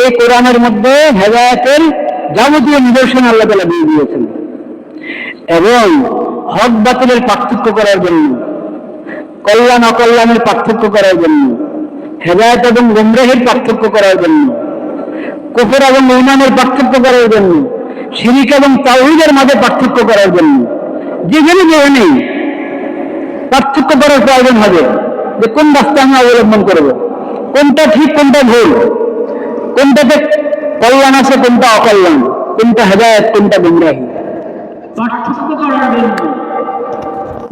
এই কোরআনের মধ্যে হেদায়েতের যাবতীয় নিদর্শন আল্লাহ তাআলা দিয়ে দিয়েছেন এবং হক বাতিলের পার্থক্য করার জন্য, কল্যাণ অকল্যাণের পার্থক্য করার জন্য, হেদায়েত এবং গুমরাহির পার্থক্য করার জন্য, কুফর এবং ঈমানের পার্থক্য করার জন্য, শিরক এবং তাওহীদের মাঝে পার্থক্য করার জন্য, যেখানে যেখানেই পার্থক্য করার প্রয়োজন হবে যে কোন রাস্তা আমি অবলম্বন করব, কোনটা ঠিক কোনটা ভুল, কোনটাতে কল্যাণ আছে কোনটা অকল্যাণ, কোনটা হেদায়েত কোনটা গুমরাহি, পার্থক্য করার জন্য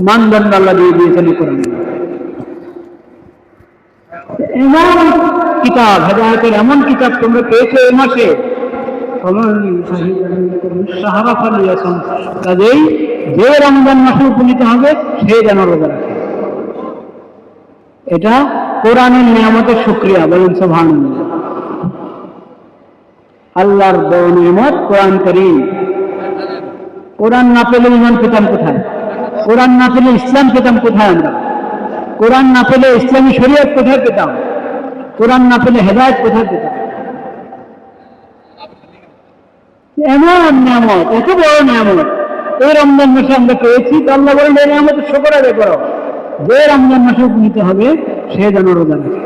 মানদণ্ড আল্লাহ দিয়ে দিয়েছেন কোরআনে। এমন কিতাব, হেদায়েতের এমন কিতাব তোমরা পেয়েছো এই মাসে, কাজেই যে রমজান মাসে উপনীত হবে সে যেন রোজা রাখে। এটা কোরআনের নিয়ামতের শুকরিয়া, বলেন সুবহানাল্লাহ। আল্লাহর দেওয়া নিয়ামত কোরআন কারীম। কোরআন না পেলে ঈমান পেতাম কোথায়? কোরআন না পেলে ইসলাম পেতাম কোথায়? আমরা কোরআন না পেলে ইসলামী শরীয়ত কোথায় পেতাম? কোরআন না পেলে হেদায়েত কোথায় পেতাম? এমন নিয়ামত, এত বড় নিয়ামত এই রমজান মাসে আমরা পেয়েছি। তো আল্লাহ বলেন এই নিয়ামতের শুকর আদায় করো। যে রমজান মাসে উপনীত হবে সে যেন রোজা রাখে।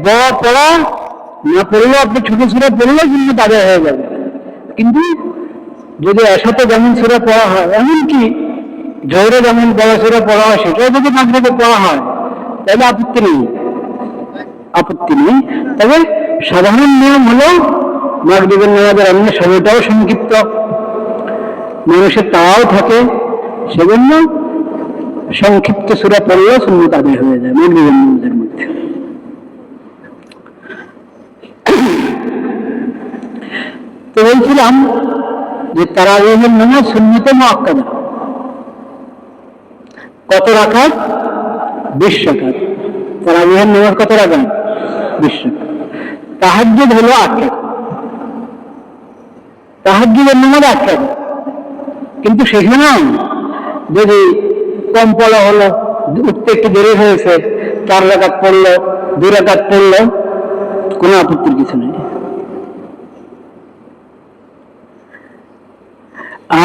বড় পড়া না পড়লেও আপনি ছোট সূরা পড়লেও কিন্তু আদায় হয়ে যাবে। কিন্তু যদি একসাথে যেমন সূরা পড়া হয়, এমনকি জোহরে যেমন বড় সূরা পড়া হয় সেটাও যদি মাগরিবে পড়া হয় তাহলে আপত্তি নেই, আপত্তি নেই। তবে সাধারণ নিয়ম হলো মাগরিবের নামাজের অন্য সময়টাও সংক্ষিপ্ত, মানুষের তাও থাকে, সেজন্য সংক্ষিপ্ত সূরা পড়লেও সুন্নাত আদায় হয়ে যায় মাগরিবের নামাজের মধ্যে। তো বলছিলাম যে তারাবিহের নামাজ সুন্নতে মুআক্কাদা। কত রাকাত? 20 রাকাত। তারাবিহের নামাজ কত রাকাত? 20 রাকাত। তাহাজ্জুদ হলো 8 রাকাত। তাহাজ্জুদের নামাজ 8 রাকাত। কিন্তু সেখানেও যদি কম পড়া হলো, উঠতে একটু দেরি হয়েছে, 4 রাকাত পড়লো, 2 রাকাত পড়লো, কোনো আপত্তির কিছু নেই।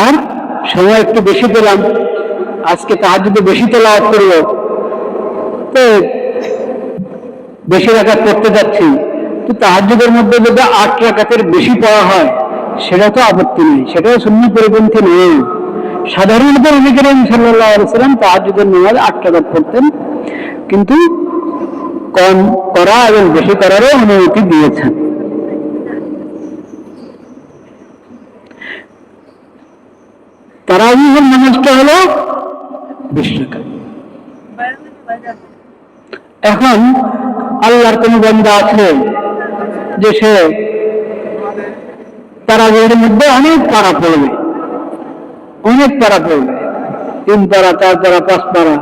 আর সময় একটু বেশি পেলাম, আজকে তাহাজ্জুদে বেশি তেলাওয়াত করলো, তো বেশি রাকাত পড়তে যাচ্ছি, তো তাহাজ্জুদের মধ্যে যদি 8 রাকাতের বেশি পড়া হয় সেটা তো আপত্তি নেই, সেটাও সুন্নাহ পরিপন্থী নেই। সাধারণত নবী করিম সাল্লাল্লাহু আলাইহি ওয়াসাল্লাম তাহাজ্জুদের নামাজ 8 রাকাত পড়তেন, কিন্তু কম করা এবং বেশি করারও অনুমতি দিয়েছেন। তারাবিহের নামাজটা হলো 20 রাকাত। এখন আল্লাহর কোন বান্দা আছে যে সে তারাবিহের মধ্যে অনেক পারা পড়বে, অনেক পারা পড়বে, 3 পারা 4 পারা 5 পারা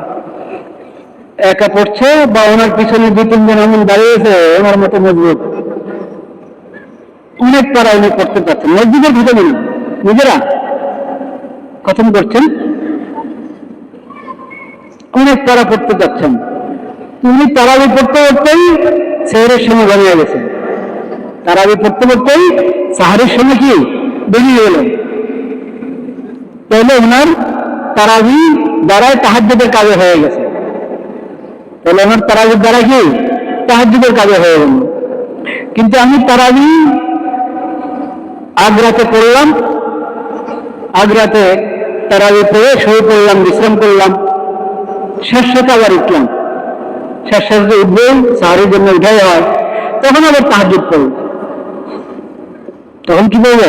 একা পড়ছে, বা ওনার পিছনে 2-3 জন এমন দাঁড়িয়েছে ওনার মতো মজবুত, অনেক পারা উনি পড়তে পারছেন, মসজিদের ভিতরে নিজেরা খতম করছেন, অনেক পারা পড়তে যাচ্ছেন। উনি তারাবি পড়তে পড়তেই সেহরের সময় বেরিয়ে গেছেন, তারাবি পড়তে পড়তেই সাহারের সময় কি বেরিয়ে গেল, তাহলে ওনার তারাবি দ্বারাই তাহাজ্জুদের কাজে হয়ে গেছে, তাহলে ওনার তারাবির দ্বারা কি তাহাজ্জুদের কাজে হয়ে গেল। কিন্তু আমি তারাবি আগ্রাতে পড়লাম, আগ্রাতে তারাবি পড়ে শুয়ে পড়লাম, বিশ্রাম করলাম, শেষ সাথে আবার উঠলাম, শেষ সাথে উঠবে সাহারের জন্য উঠাই হয়, তখন আবার তাহাজ্জুদ পড়ব, তখন কি বলবো?